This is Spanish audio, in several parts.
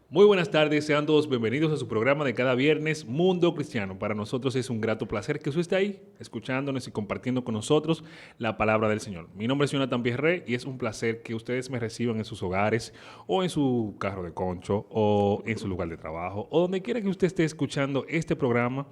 Muy buenas tardes, sean todos bienvenidos a su programa de cada viernes, Mundo Cristiano. Para nosotros es un grato placer que usted esté ahí, escuchándonos y compartiendo con nosotros la palabra del Señor. Mi nombre es Jonathan Pierre y es un placer que ustedes me reciban en sus hogares o en su carro de concho o en su lugar de trabajo o donde quiera que usted esté escuchando este programa.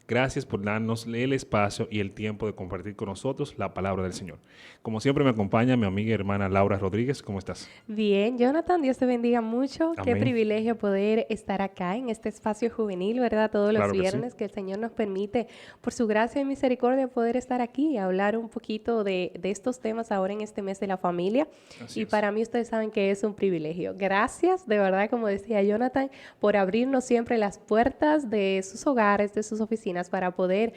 Gracias por darnos el espacio y el tiempo de compartir con nosotros la palabra del Señor. Como siempre me acompaña mi amiga y hermana Laura Rodríguez. ¿Cómo estás? Bien, Jonathan, Dios te bendiga mucho. Qué Amén. privilegio poder estar acá en este espacio juvenil, ¿verdad? Todos los Claro que sí. viernes que el Señor nos permite, por su gracia y misericordia, poder estar aquí y hablar un poquito de estos temas ahora en este mes de la familia. Así Y es. para mí ustedes saben que es un privilegio. Gracias, de verdad, como decía Jonathan, por abrirnos siempre las puertas de sus hogares, de sus oficinas, para poder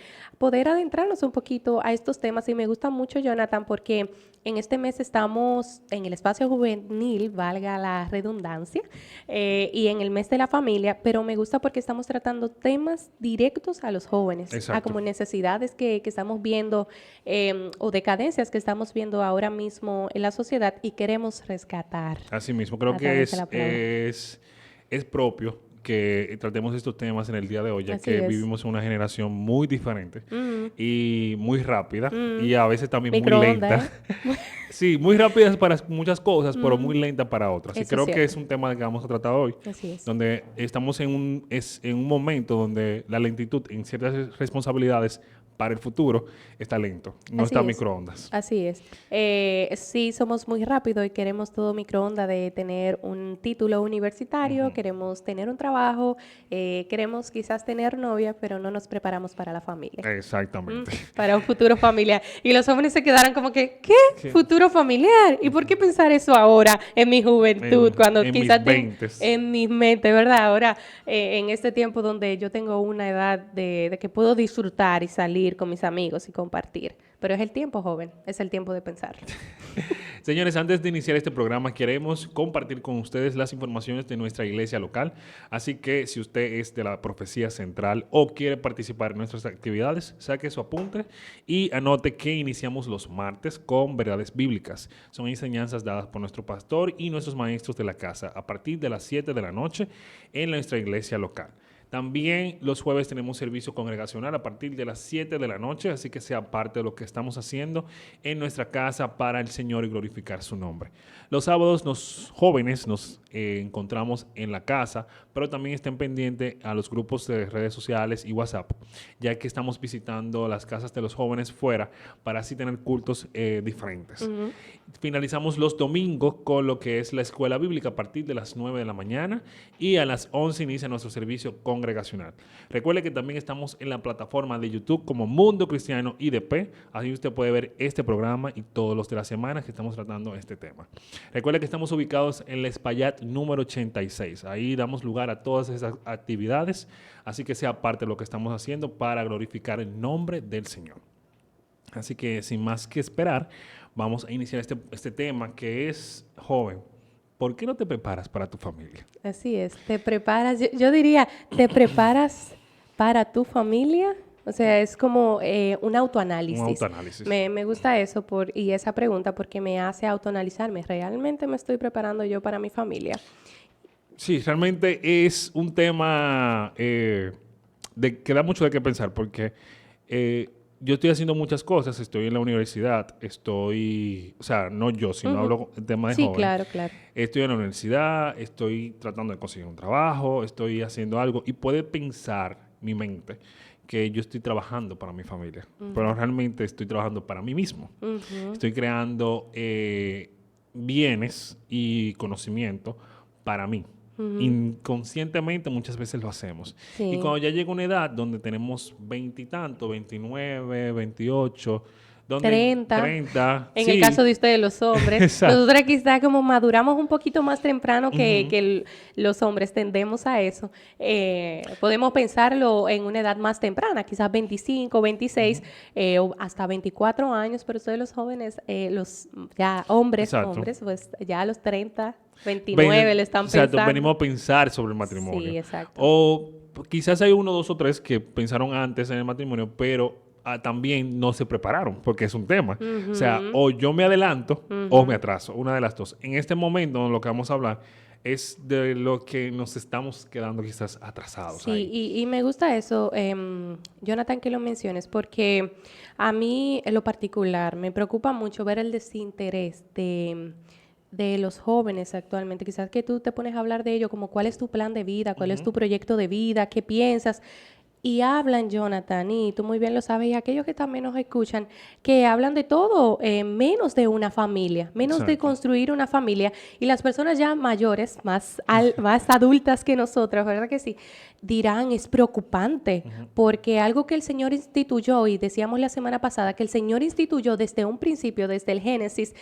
adentrarnos un poquito a estos temas. Y me gusta mucho, Jonathan, porque en este mes estamos en el espacio juvenil, valga la redundancia, y en el mes de la familia, pero me gusta porque estamos tratando temas directos a los jóvenes, a Exacto. como necesidades que estamos viendo o decadencias que estamos viendo ahora mismo en la sociedad y queremos rescatar Así mismo, creo a que través de la palabra. es propio que tratemos estos temas en el día de hoy, ya Así que es. vivimos en una generación muy diferente Mm, y muy rápida mm. y a veces también muy Microondas, lenta. ¿eh? Sí, muy rápida para muchas cosas, pero Mm, muy lenta para otras. Y eso es creo que cierto. es un tema que vamos a tratar hoy, Así es. donde estamos en un momento donde la lentitud en ciertas responsabilidades para el futuro está lento, no está Así es. microondas. Así es. Sí, somos muy rápidos y queremos todo microondas de tener un título universitario, queremos tener un trabajo, queremos quizás tener novia, pero no nos preparamos para la familia. Exactamente. Para un futuro familiar. Y los jóvenes se quedaron como que, ¿qué? ¿Qué? ¿Futuro familiar? ¿Y por qué pensar eso ahora, en mi juventud, cuando En mis quizás veintes. en mi mente, ¿verdad? Ahora, en este tiempo donde yo tengo una edad de que puedo disfrutar y salir con mis amigos y compartir. Pero es el tiempo, joven, es el tiempo de pensarlo. Señores, antes de iniciar este programa, queremos compartir con ustedes las informaciones de nuestra iglesia local. Así que si usted es de la profecía central o quiere participar en nuestras actividades, saque su apunte y anote que iniciamos los martes con verdades bíblicas. Son enseñanzas dadas por nuestro pastor y nuestros maestros de la casa a partir de las 7 de la noche en nuestra iglesia local. También los jueves tenemos servicio congregacional a partir de las 7 de la noche, así que sea parte de lo que estamos haciendo en nuestra casa para el Señor y glorificar su nombre. Los sábados los jóvenes nos encontramos en la casa, pero también estén pendientes a los grupos de redes sociales y WhatsApp, ya que estamos visitando las casas de los jóvenes fuera para así tener cultos diferentes. Ujú. Finalizamos los domingos con lo que es la escuela bíblica a partir de las 9 de la mañana y a las 11 inicia nuestro servicio congregacional. Recuerde que también estamos en la plataforma de YouTube como Mundo Cristiano IDP, así usted puede ver este programa y todos los de la semana que estamos tratando este tema. Recuerde que estamos ubicados en la Espaillat número 86, ahí damos lugar a todas esas actividades, así que sea parte de lo que estamos haciendo para glorificar el nombre del Señor. Así que sin más que esperar, vamos a iniciar este tema que es, joven, ¿por qué no te preparas para tu familia? Así es, te preparas, yo diría, te preparas para tu familia, o sea, es como un Un autoanálisis. autoanálisis. Me gusta eso y esa pregunta porque me hace autoanalizarme. ¿Realmente me estoy preparando yo para mi familia? Sí, realmente es un tema que da mucho de qué pensar porque yo estoy haciendo muchas cosas, estoy en la universidad, o sea, no yo, sino Ujú. hablo en tema de Sí, joven. claro, claro. Estoy en la universidad, estoy tratando de conseguir un trabajo, estoy haciendo algo y puede pensar mi mente que yo estoy trabajando para mi familia, pero realmente estoy trabajando para mí mismo. Ujú, Estoy creando bienes y conocimiento para mí. ujú. Inconscientemente muchas veces lo hacemos. Y Sí. cuando ya llega una edad donde tenemos veintitantos, 29, 28, donde 30. 30, En el caso sí, de ustedes, los hombres. exacto. Nosotros quizá como maduramos un poquito más temprano Ujú. los hombres tendemos a eso. Podemos pensarlo en una edad más temprana, quizás 25, 26 o hasta 24 años, pero ustedes los jóvenes, los ya Exacto. hombres, pues ya a los 30, 29 le están Exacto, pensando. venimos a pensar sobre el matrimonio. Sí, exacto. O quizás hay uno, dos o tres que pensaron antes en el matrimonio, pero también no se prepararon, porque es un tema. O sea, Ujú, o yo me adelanto o me ujú. atraso, una de las dos. En este momento, lo que vamos a hablar es de lo que nos estamos quedando quizás atrasados Sí, ahí. y me gusta eso, Jonathan, que lo menciones, porque a mí en lo particular me preocupa mucho ver el desinterés de los jóvenes actualmente. Quizás que tú te pones a hablar de ello, como cuál es tu plan de vida, cuál es tu proyecto de vida, qué piensas. Y hablan, Jonathan, y tú muy bien lo sabes, y aquellos que también nos escuchan, que hablan de todo, menos de una familia, menos de Exacto. construir una familia. Y las personas ya mayores, más adultas que nosotros, ¿verdad que sí? Dirán, es preocupante, porque algo que el Señor instituyó, y decíamos la semana pasada, que el Señor instituyó desde un principio, desde el Génesis,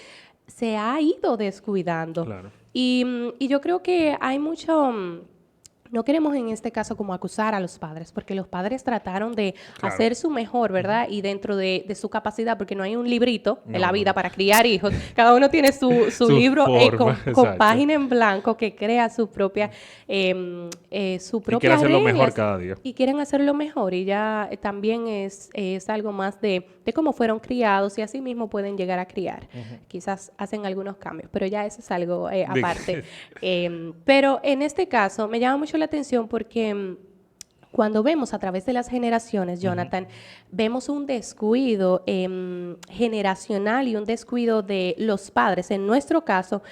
se ha ido descuidando. Claro. Y yo creo que hay mucho... No queremos en este caso como acusar a los padres, porque los padres trataron de Claro. hacer su mejor, ¿verdad? Y dentro de su capacidad, porque no hay un librito en la No, vida no. para criar hijos. Cada uno tiene su Su libro forma, con exacto. página en blanco que crea su Y quiere propias hacerlo mejor reglas cada día. y quieren hacerlo mejor. Y ya también es algo más de cómo fueron criados y así mismo pueden llegar a criar. Quizás hacen algunos cambios, pero ya eso es algo aparte. Pero en este caso me llama mucho la atención porque cuando vemos a través de las generaciones, Jonathan, vemos un descuido generacional y un descuido de los padres. En nuestro caso,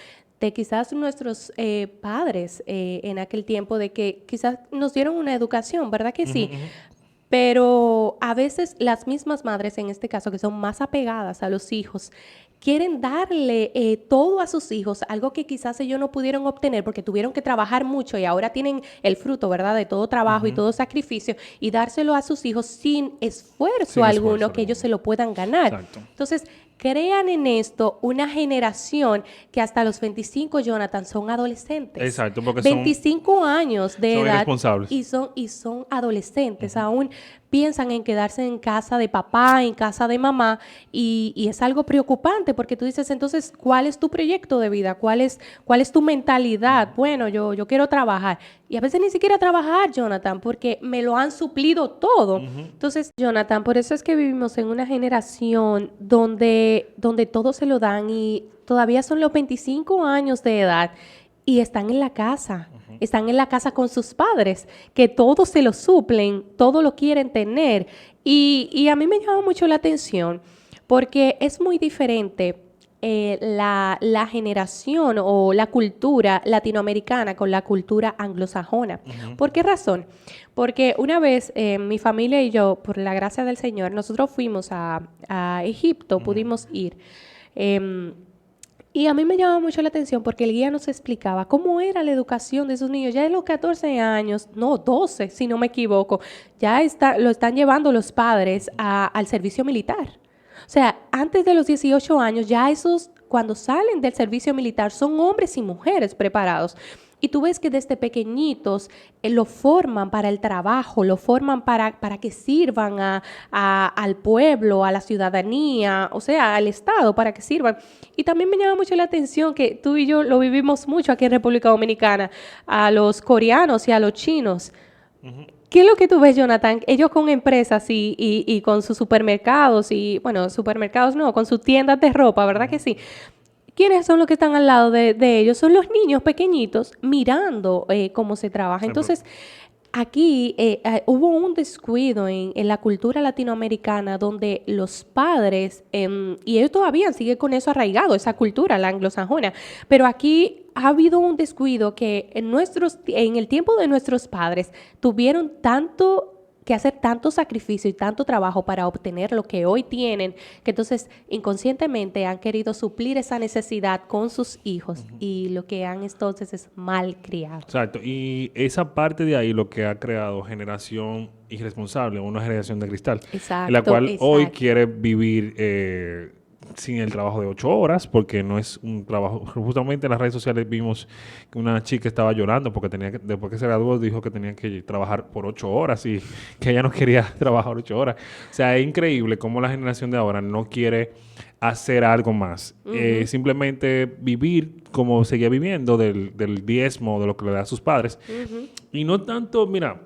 de quizás nuestros padres en aquel tiempo, de que quizás nos dieron una educación, ¿verdad que sí? Pero a veces las mismas madres, en este caso, que son más apegadas a los hijos, quieren darle todo a sus hijos, algo que quizás ellos no pudieron obtener porque tuvieron que trabajar mucho y ahora tienen el fruto, ¿verdad?, de todo trabajo y todo sacrificio, y dárselo a sus hijos sin esfuerzo Sin alguno esfuerzo que ellos alguno. se lo puedan ganar. Exacto. Entonces, crean en esto una generación que hasta los 25, Jonathan, son adolescentes. Exacto, porque 25 años de son edad irresponsables. y son adolescentes. Aún piensan en quedarse en casa de papá, en casa de mamá, y es algo preocupante porque tú dices, entonces, ¿cuál es tu proyecto de vida? ¿Cuál es tu mentalidad? Bueno, yo quiero trabajar. Y a veces ni siquiera trabajar, Jonathan, porque me lo han suplido todo. Entonces, Jonathan, por eso es que vivimos en una generación donde todo se lo dan y todavía son los 25 años de edad y están en la casa. Están en la casa con sus padres, que todo se lo suplen, todo lo quieren tener. Y a mí me llama mucho la atención porque es muy diferente la generación o la cultura latinoamericana con la cultura anglosajona. ¿Por qué razón? Porque una vez mi familia y yo, por la gracia del Señor, nosotros fuimos a Egipto, pudimos ir. Y a mí me llamaba mucho la atención porque el guía nos explicaba cómo era la educación de esos niños. Ya de los 14 años, no, 12, si no me equivoco, ya lo están llevando los padres al servicio militar. O sea, antes de los 18 años, ya esos, cuando salen del servicio militar, son hombres y mujeres preparados. Y tú ves que desde pequeñitos lo forman para el trabajo, lo forman para que sirvan al pueblo, a la ciudadanía, o sea, al Estado, para que sirvan. Y también me llama mucho la atención que tú y yo lo vivimos mucho aquí en República Dominicana, a los coreanos y a los chinos. ¿Qué es lo que tú ves, Jonathan? Ellos con empresas y con sus supermercados y, bueno, supermercados no, con sus tiendas de ropa, ¿verdad que sí? ¿Quiénes son los que están al lado de ellos? Son los niños pequeñitos mirando cómo se trabaja. Entonces, aquí hubo un descuido en la cultura latinoamericana donde los padres, y ellos todavía siguen con eso arraigado, esa cultura, la anglosajona, pero aquí ha habido un descuido que en el tiempo de nuestros padres tuvieron que hacer tanto sacrificio y tanto trabajo para obtener lo que hoy tienen, que entonces inconscientemente han querido suplir esa necesidad con sus hijos y lo que han entonces es mal criado. Exacto. Y esa parte de ahí lo que ha creado generación irresponsable, una generación de cristal, en la Exacto, cual hoy exacto. quiere vivir sin el trabajo de 8 horas, porque no es un trabajo. Justamente en las redes sociales vimos que una chica estaba llorando porque después que se graduó, dijo que tenía que trabajar por 8 horas y que ella no quería trabajar 8 horas. O sea, es increíble cómo la generación de ahora no quiere hacer algo más. Simplemente vivir como seguía viviendo del diezmo de lo que le da a sus padres. Y no tanto, mira,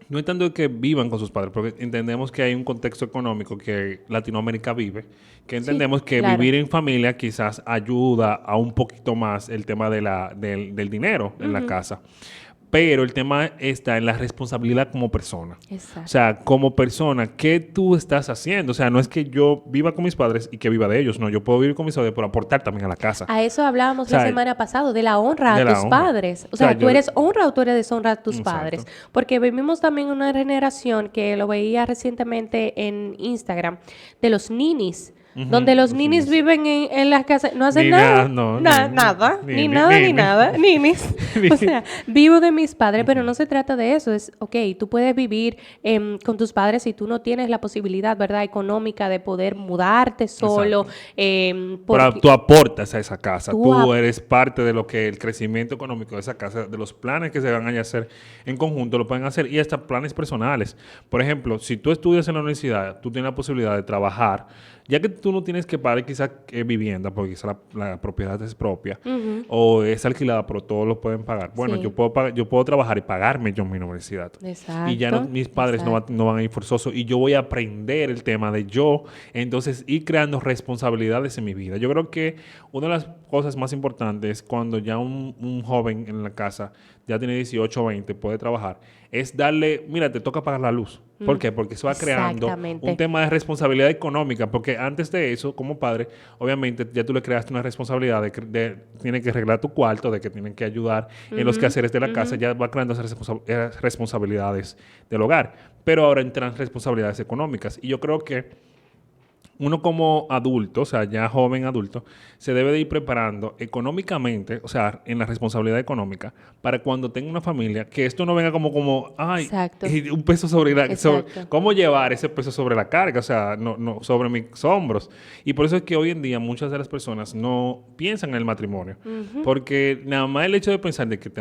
No es tanto que vivan con sus padres, porque entendemos que hay un contexto económico que Latinoamérica vive, que Sí, entendemos que claro. vivir en familia quizás ayuda a un poquito más el tema del dinero en la Ujú. casa. Pero el tema está en la responsabilidad como persona. O Exacto. sea, como persona, ¿qué tú estás haciendo? O sea, no es que yo viva con mis padres y que viva de ellos. No, yo puedo vivir con mis padres, pero aportar también a la casa. A eso O hablábamos la sea, semana pasada, de la honra a de la tus honra. padres. O O sea, sea, ¿tú yo... eres honra o tú eres deshonra a tus padres? Exacto. Porque vivimos también una generación que lo veía recientemente en Instagram, de los ninis, donde Ujú, los los ninis ninis. viven en las casas, no hacen Ni nada, nada, no, nada, ni ni, nada, ni, ni ni. nada, ninis. Ni- O sea, vivo de mis padres, pero Ujú. no se trata de eso. Es, ok, tú puedes vivir con tus padres si tú no tienes la posibilidad, ¿verdad?, económica de poder mudarte solo, Exacto. Pero porque tú aportas a esa casa, tú tú eres parte de lo que el crecimiento económico de esa casa, de los planes que se van a hacer en conjunto, lo pueden hacer y hasta planes personales. Por ejemplo, si tú estudias en la universidad, tú tienes la posibilidad de trabajar, ya que tú no tienes que pagar quizás vivienda, porque quizás la propiedad es propia Ujú. o es alquilada, pero todos lo pueden pagar. Bueno, Sí, yo puedo trabajar y pagarme yo mi universidad. Y ya no, exacto, mis padres exacto. no van a ir forzosos y yo voy a aprender el tema de yo, entonces ir creando responsabilidades en mi vida. Yo creo que una de las cosas más importantes cuando ya un joven en la casa ya tiene 18 o 20, puede trabajar, es darle, mira, te toca pagar la luz. ¿Por Mm, qué? Porque eso va creando un exactamente. tema de responsabilidad económica, porque antes de eso, como padre, obviamente ya tú le creaste una responsabilidad tienen que arreglar tu cuarto, de que tienen que ayudar en los Ujú, quehaceres de la ujú. casa, ya va creando esas responsabilidades del hogar. Pero ahora entran responsabilidades económicas. Y yo creo que uno como adulto, o sea, ya joven adulto, se debe de ir preparando económicamente, o sea, en la responsabilidad económica, para cuando tenga una familia, que esto no venga ay, Exacto, y un peso exacto. cómo llevar ese peso sobre la carga, o sea, no, sobre mis hombros. Y por eso es que hoy en día muchas de las personas no piensan en el matrimonio, Ujú, porque nada más el hecho de pensar de que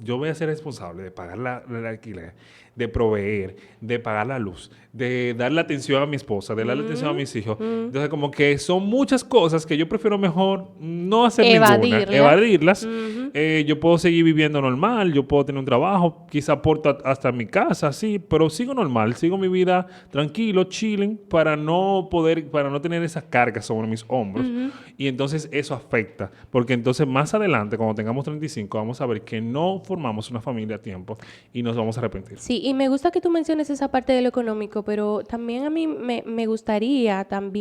yo voy a ser responsable de pagar el alquiler, de proveer, de pagar la luz, de darle atención a mi esposa, de darle atención a mm, mis hijos. mm. Entonces, como que son muchas cosas que yo prefiero mejor no hacer ninguna, Evadirla. evadirlas. Ujú, Yo puedo seguir viviendo normal, yo puedo tener un trabajo, quizá aporto hasta mi casa, sí, pero sigo normal, sigo mi vida tranquilo, chilling, para no tener esa carga sobre mis hombros. ujú. Y entonces eso afecta, porque entonces más adelante, cuando tengamos 35, vamos a ver que no formamos una familia a tiempo y nos vamos a arrepentir. Sí, y me gusta que tú menciones esa parte de lo económico, pero también a mí me gustaría también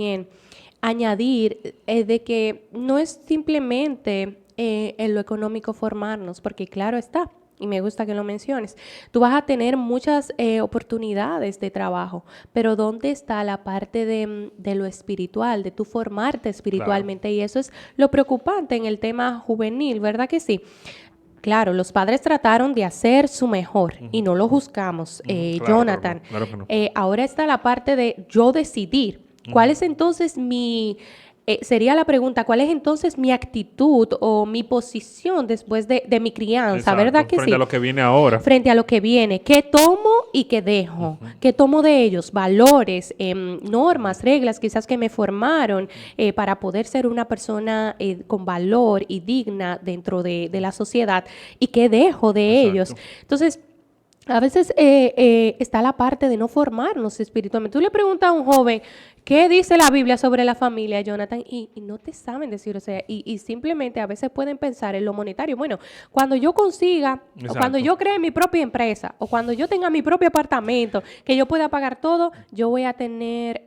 añadir de que no es simplemente en lo económico formarnos, porque claro está, y me gusta que lo menciones, tú vas a tener muchas oportunidades de trabajo, pero ¿dónde está la parte de lo espiritual, de tú formarte Claro. espiritualmente? Y eso es lo preocupante en el tema juvenil, ¿verdad que sí? Claro, los padres trataron de hacer su mejor y Ujú, no lo juzgamos, ujú. Claro, claro, no, Jonathan. claro que no. Ahora está la parte de yo decidir. ¿Cuál Ujú. es entonces sería la pregunta, ¿cuál es entonces mi actitud o mi posición después de mi crianza? ¿Verdad Exacto, que frente a sí? lo que viene ahora. Frente a lo que viene, ¿qué tomo y qué dejo? ¿Qué tomo de ellos? Valores, normas, reglas quizás que me formaron para poder ser una persona con valor y digna dentro de la sociedad y qué dejo de ellos. Exacto. Entonces, a veces está la parte de no formarnos espiritualmente. Tú le preguntas a un joven, ¿qué dice la Biblia sobre la familia, Jonathan? Y no te saben decir, o sea, y simplemente a veces pueden pensar en lo monetario. Bueno, cuando yo consiga, o cuando Exacto. yo cree mi propia empresa, o cuando yo tenga mi propio apartamento, que yo pueda pagar todo, yo voy a tener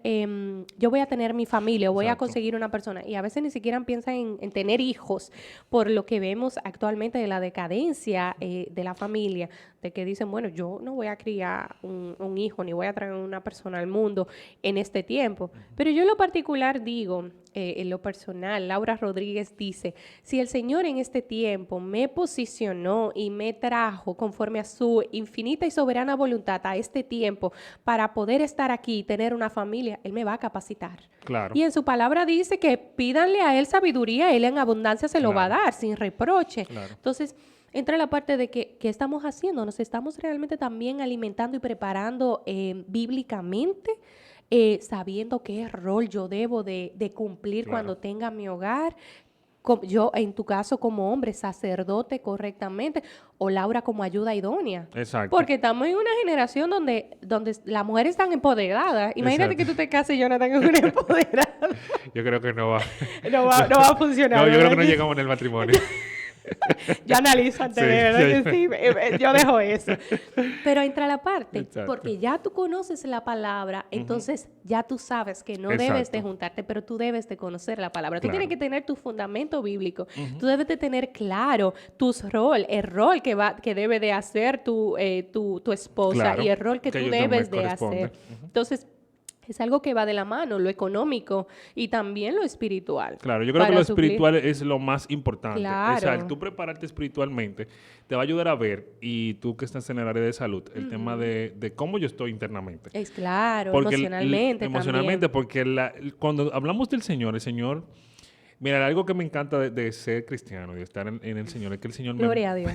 mi familia, o voy a Exacto. conseguir una persona. Y a veces ni siquiera piensan en tener hijos, por lo que vemos actualmente de la decadencia de la familia, de que dicen, bueno, yo no voy a criar un hijo, ni voy a traer una persona al mundo en este tiempo. Pero yo en lo particular digo, en lo personal, Laura Rodríguez dice, si el Señor en este tiempo me posicionó y me trajo conforme a su infinita y soberana voluntad a este tiempo para poder estar aquí y tener una familia, Él me va a capacitar. Claro. Y en su palabra dice que pídanle a Él sabiduría, Él en abundancia se lo va a Claro. dar, sin reproche. Claro. Entonces, entra la parte de que, ¿qué estamos haciendo? ¿Nos estamos realmente también alimentando y preparando bíblicamente? Sabiendo qué rol yo debo de cumplir Claro. cuando tenga mi hogar. Yo, en tu caso, como hombre, sacerdote correctamente, o Laura como ayuda idónea. Exacto. Porque estamos en una generación donde las mujeres están empoderadas. Imagínate Exacto. que tú te cases y Jonathan es una empoderada. Yo creo que no va. No va a funcionar. No, yo creo ¿verdad que no que sí? llegamos en el matrimonio. Yo analizo antes, Sí, de verdad sí. que sí. Yo dejo eso. Pero entra la parte, Exacto. porque ya tú conoces la palabra, entonces ya tú sabes que no debes de Exacto. juntarte, pero tú debes de conocer la palabra. Tú Claro. tienes que tener tu fundamento bíblico. Tú debes de tener claro el rol que debe de hacer tu esposa Claro, y el rol que que tú ellos no me debes de corresponde. hacer. Entonces, es algo que va de la mano, lo económico y también lo espiritual. Claro, yo creo que para lo suplir. espiritual es lo más importante. O sea, el Claro. tú prepararte espiritualmente te va a ayudar a ver, y tú que estás en el área de salud, el tema de cómo yo estoy internamente. Es claro, Porque emocionalmente emocionalmente, también. porque cuando hablamos del Señor, el Señor, mira, algo que me encanta de ser cristiano, de estar en el Señor, es que el Señor Gloria a Dios.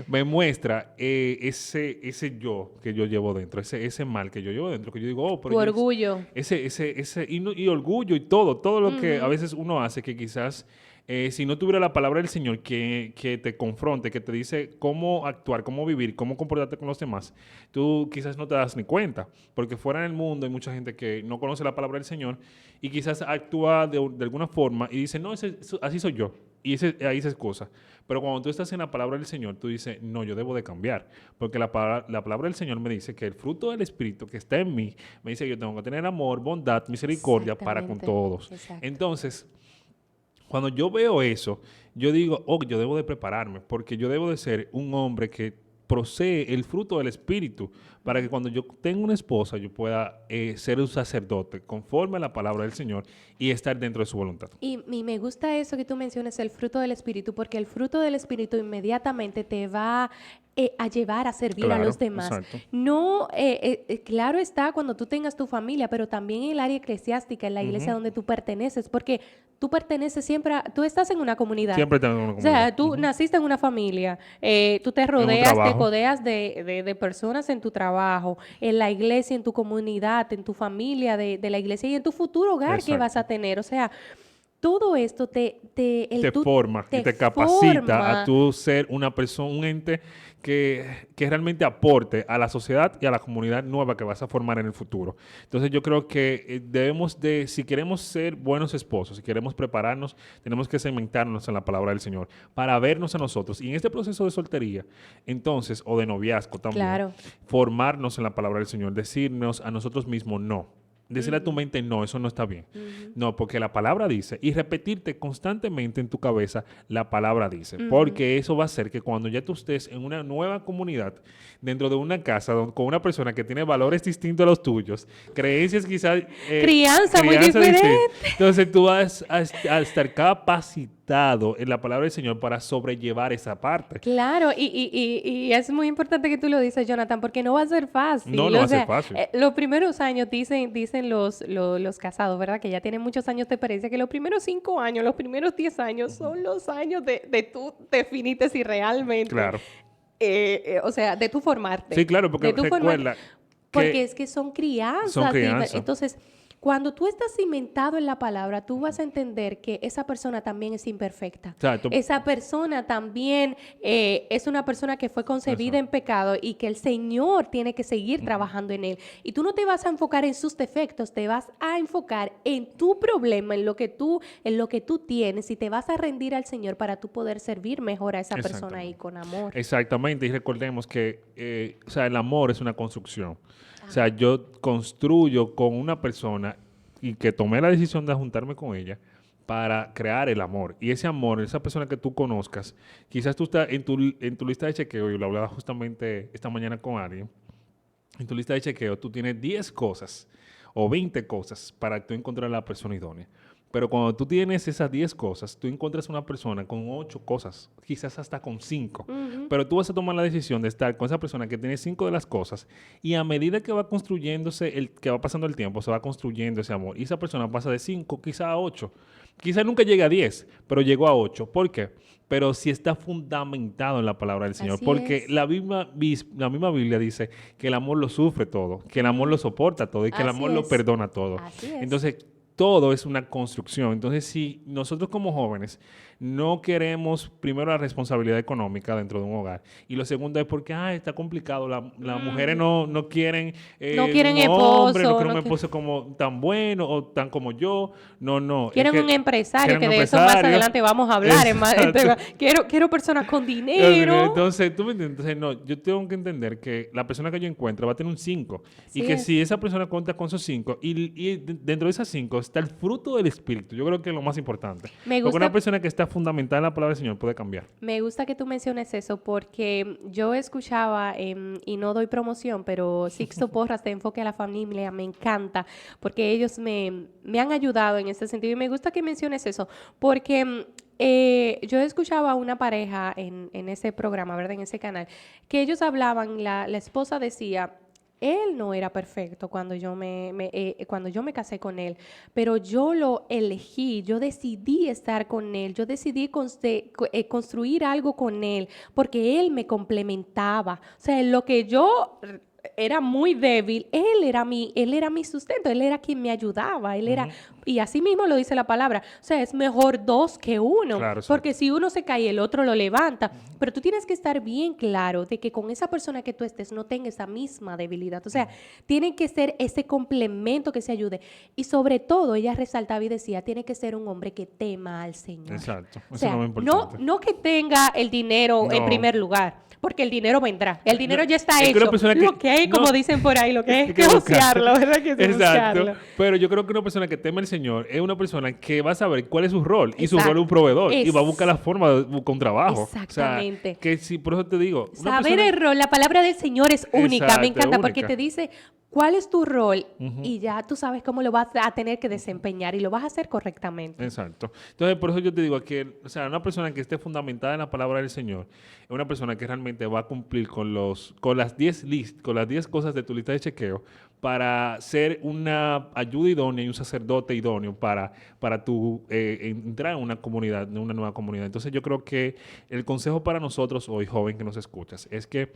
me muestra ese yo que yo llevo dentro, ese mal que yo llevo dentro, que yo digo, oh, pero Tu yo orgullo. y orgullo y todo lo que a veces uno hace que quizás si no tuviera la palabra del Señor que te confronte, que te dice cómo actuar, cómo vivir, cómo comportarte con los demás, tú quizás no te das ni cuenta, porque fuera en el mundo hay mucha gente que no conoce la palabra del Señor y quizás actúa de alguna forma y dice, no, así soy yo, y ahí se excusa. Pero cuando tú estás en la palabra del Señor, tú dices, no, yo debo de cambiar, porque la palabra del Señor me dice que el fruto del Espíritu que está en mí, me dice que yo tengo que tener amor, bondad, misericordia para con Exactamente. todos. Exacto. Entonces, cuando yo veo eso, yo digo, oh, yo debo de prepararme, porque yo debo de ser un hombre que posee el fruto del Espíritu, para que cuando yo tenga una esposa, yo pueda ser un sacerdote conforme a la palabra del Señor y estar dentro de su voluntad. Y me gusta eso que tú mencionas, el fruto del Espíritu, porque el fruto del Espíritu inmediatamente te va a llevar a servir a Claro, los demás. exacto. No, claro está cuando tú tengas tu familia, pero también en el área eclesiástica, en la iglesia donde tú perteneces, porque tú perteneces siempre, tú estás en una comunidad. Siempre tengo una O sea, comunidad. tú naciste en una familia, tú te un rodeas, te trabajo. codeas de personas en tu trabajo, en la iglesia, en tu comunidad, en tu familia de la iglesia y en tu futuro hogar que Exacto. vas a tener. O sea, todo esto Te forma y te capacita a tú ser una persona, un ente que realmente aporte a la sociedad y a la comunidad nueva que vas a formar en el futuro. Entonces yo creo que debemos de, si queremos ser buenos esposos, si queremos prepararnos, tenemos que cementarnos en la palabra del Señor para vernos a nosotros. Y en este proceso de soltería, entonces, o de noviazgo también, Claro. formarnos en la palabra del Señor, decirnos a nosotros mismos no. Decirle a tu mente, no, eso no está bien. No, porque la palabra dice, y repetirte constantemente en tu cabeza, la palabra dice. Porque eso va a hacer que cuando ya tú estés en una nueva comunidad, dentro de una casa, con una persona que tiene valores distintos a los tuyos, creencias quizás... Crianza muy diferente. distintas, entonces tú vas a estar capacitado en la palabra del Señor para sobrellevar esa parte. Claro, y es muy importante que tú lo dices, Jonathan, porque no va a ser fácil. No, no va O a ser sea, fácil. los primeros años, dicen los casados, ¿verdad? Que ya tienen muchos años de experiencia, que los primeros 5 años, los primeros 10 años son los años de tú definirte si realmente, Claro. o sea, de tú formarte. Sí, claro, porque de tú formarte. recuerda Porque que es que son crianzas. son crianzas. Entonces, cuando tú estás cimentado en la palabra, tú vas a entender que esa persona también es imperfecta. Exacto. Esa persona también es una persona que fue concebida en pecado y que el Señor tiene que seguir trabajando en él. Y tú no te vas a enfocar en sus defectos, te vas a enfocar en tu problema, en lo que tú tienes, y te vas a rendir al Señor para tú poder servir mejor a esa persona ahí con amor. Exactamente, y recordemos que o sea, el amor es una construcción. O sea, yo construyo con una persona y que tomé la decisión de juntarme con ella para crear el amor. Y ese amor, esa persona que tú conozcas, quizás tú estás en tu lista de chequeo, y lo hablaba justamente esta mañana con alguien, en tu lista de chequeo tú tienes 10 cosas o 20 cosas para tú encontrar a la persona idónea. Pero cuando tú tienes esas 10 cosas, tú encuentras una persona con 8 cosas, quizás hasta con 5. Pero tú vas a tomar la decisión de estar con esa persona que tiene 5 de las cosas, y a medida que va construyéndose, que va pasando el tiempo, se va construyendo ese amor. Y esa persona pasa de 5 quizás a 8. Quizás nunca llegue a 10, pero llegó a 8. ¿Por qué? Pero sí está fundamentado en la palabra del Señor. Así Porque es. la misma Biblia dice que el amor lo sufre todo, que el amor lo soporta todo y que el Así amor lo es. perdona todo. Así es. Entonces, todo es una construcción. Entonces, si nosotros como jóvenes no queremos, primero, la responsabilidad económica dentro de un hogar, y lo segundo es porque, está complicado, las mujeres no quieren No un quieren hombre, no esposo, quieren no un quieren... esposo como tan bueno o tan como yo, no, es Quieren que un empresario, quieren que un de eso más empresario. adelante vamos a hablar. Exacto. Quiero personas con dinero. Entonces, tú me entiendes. Entonces, no, yo tengo que entender que la persona que yo encuentro va a tener un 5 y Así que si es. esa persona cuenta con esos 5 dentro de esas 5 está el fruto del Espíritu, yo creo que es lo más importante. Me Porque una gusta, persona que está fundamentada en la palabra del Señor puede cambiar. me gusta que tú menciones eso porque yo escuchaba, y no doy promoción, pero Sixto Porras de Enfoque a la Familia me encanta porque ellos me han ayudado en ese sentido y me gusta que menciones eso porque yo escuchaba a una pareja en ese programa, ¿verdad? En ese canal, que ellos hablaban, la esposa decía, él no era perfecto cuando cuando yo me casé con él, pero yo lo elegí, yo decidí estar con él, yo decidí construir algo con él, porque él me complementaba. O sea, en lo que yo era muy débil, él era mi sustento, él era quien me ayudaba, Ujú. y así mismo lo dice la palabra, o sea, es mejor dos que uno, Claro, porque exacto. si uno se cae, el otro lo levanta, Ujú. pero tú tienes que estar bien claro de que con esa persona que tú estés no tenga esa misma debilidad, o sea, tiene que ser ese complemento que se ayude, y sobre todo, ella resaltaba y decía, tiene que ser un hombre que tema al Señor. Exacto. O Eso es lo sea, más importante. no que tenga el dinero en No. primer lugar, porque el dinero vendrá. El No, dinero ya está es que una hecho. persona Lo que... que hay, No, como dicen por ahí, lo que hay hay es que que buscarlo. buscarlo, ¿verdad? Que sí, Exacto. buscarlo. Pero yo creo que una persona que teme al Señor es una persona que va a saber cuál es su rol. Y su rol es un Exacto. proveedor. Y va a buscar la forma de buscar un trabajo. O sea, Exactamente. que si, por eso te digo, una Saber persona... el rol, la palabra del Señor es única, me Exacto, es encanta, porque única. te dice cuál es tu rol Ujú. y ya tú sabes cómo lo vas a tener que desempeñar y lo vas a hacer correctamente. Exacto. Entonces, por eso yo te digo que, o sea, una persona que esté fundamentada en la palabra del Señor es una persona que realmente va a cumplir con las 10 con las 10 cosas de tu lista de chequeo para ser una ayuda idónea y un sacerdote idóneo para tu entrar en una comunidad, en una nueva comunidad. Entonces, yo creo que el consejo para nosotros hoy, joven que nos escuchas, es que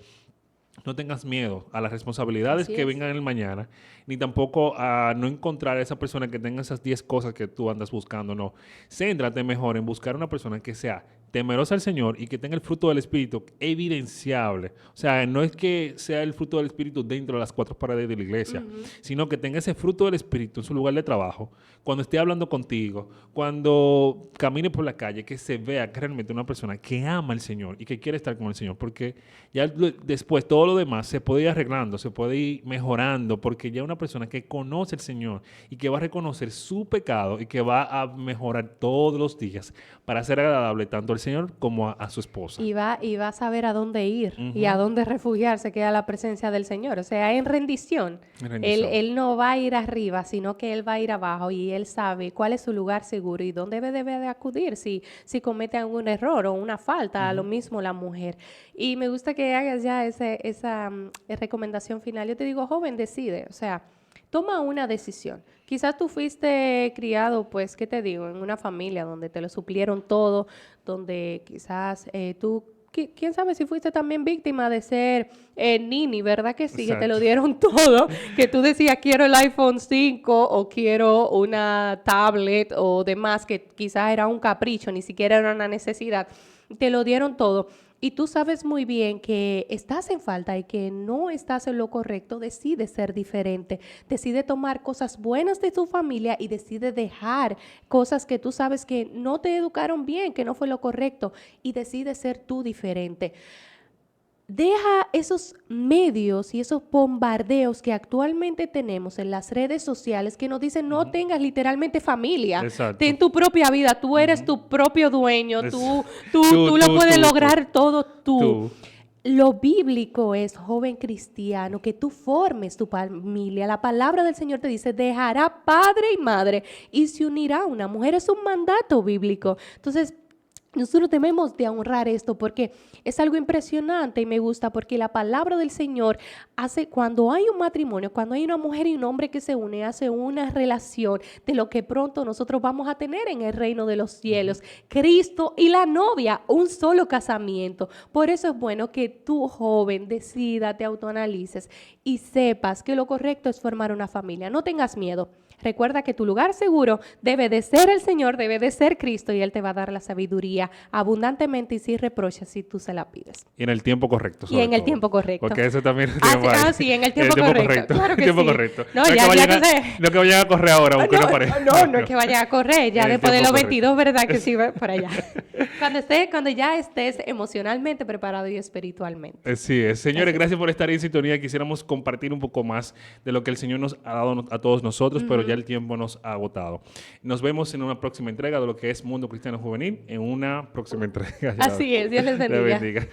no tengas miedo a las responsabilidades Así que es. vengan en el mañana, ni tampoco a no encontrar a esa persona que tenga esas 10 cosas que tú andas buscando, no. Céntrate mejor en buscar una persona que sea temerosa al Señor y que tenga el fruto del Espíritu evidenciable. O sea, no es que sea el fruto del Espíritu dentro de las 4 paredes de la iglesia, Ujú. sino que tenga ese fruto del Espíritu en su lugar de trabajo, cuando esté hablando contigo, cuando camine por la calle, que se vea que realmente una persona que ama al Señor y que quiere estar con el Señor, porque ya después todo lo demás se puede ir arreglando, se puede ir mejorando, porque ya una persona que conoce al Señor y que va a reconocer su pecado y que va a mejorar todos los días para ser agradable tanto al Señor como a su esposa. Y va a saber a dónde ir y a Ujú. dónde refugiarse, que a la presencia del Señor. O sea, en rendición. En rendición. Él no va a ir arriba, sino que él va a ir abajo y él sabe cuál es su lugar seguro y dónde debe de acudir si comete algún error o una falta, a lo Ujú. mismo la mujer. Y me gusta que hagas ya esa recomendación final. Yo te digo, joven, decide, o sea, toma una decisión. Quizás tú fuiste criado, pues, ¿qué te digo? En una familia donde te lo suplieron todo, donde quizás tú, quién sabe si fuiste también víctima de ser nini, ¿verdad que sí? Que te lo Exacto. dieron todo, que tú decías quiero el iPhone 5 o quiero una tablet o demás, que quizás era un capricho, ni siquiera era una necesidad. Te lo dieron todo. Y tú sabes muy bien que estás en falta y que no estás en lo correcto, decide ser diferente, decide tomar cosas buenas de tu familia y decide dejar cosas que tú sabes que no te educaron bien, que no fue lo correcto y decide ser tú diferente. Deja esos medios y esos bombardeos que actualmente tenemos en las redes sociales que nos dicen no Ujú. tengas literalmente familia, Exacto. ten tu propia vida, tú eres Ujú. tu propio dueño, Es- tú lo puedes lograr todo tú. tú. Lo bíblico es, joven cristiano, que tú formes tu familia. La palabra del Señor te dice, dejará padre y madre y se unirá a una mujer. Es un mandato bíblico. Entonces, nosotros debemos de honrar esto porque es algo impresionante y me gusta porque la palabra del Señor hace, cuando hay un matrimonio, cuando hay una mujer y un hombre que se une, hace una relación de lo que pronto nosotros vamos a tener en el reino de los cielos. Cristo y la novia, un solo casamiento. Por eso es bueno que tú, joven, decida, te autoanalices y sepas que lo correcto es formar una familia. No tengas miedo. Recuerda que tu lugar seguro debe de ser el Señor, debe de ser Cristo, y Él te va a dar la sabiduría abundantemente y sin reproches si tú se la pides. Y en el tiempo correcto. Y en el tiempo correcto. Porque eso también es sí, en el tiempo correcto. Claro que tiempo sí. correcto. No, No, ya, no que vayan a correr ahora a buscar una pared. No es que vaya a correr, ya En el después de los tiempo 22, ¿verdad? Que sí va para allá. Cuando ya estés emocionalmente preparado y espiritualmente. Sí, señores, gracias por estar en sintonía. Quisiéramos compartir un poco más de lo que el Señor nos ha dado a todos nosotros, pero ya el tiempo nos ha agotado. Nos vemos en una próxima entrega de lo que es Mundo Cristiano Juvenil, en una próxima entrega. Así es, Dios les bendiga.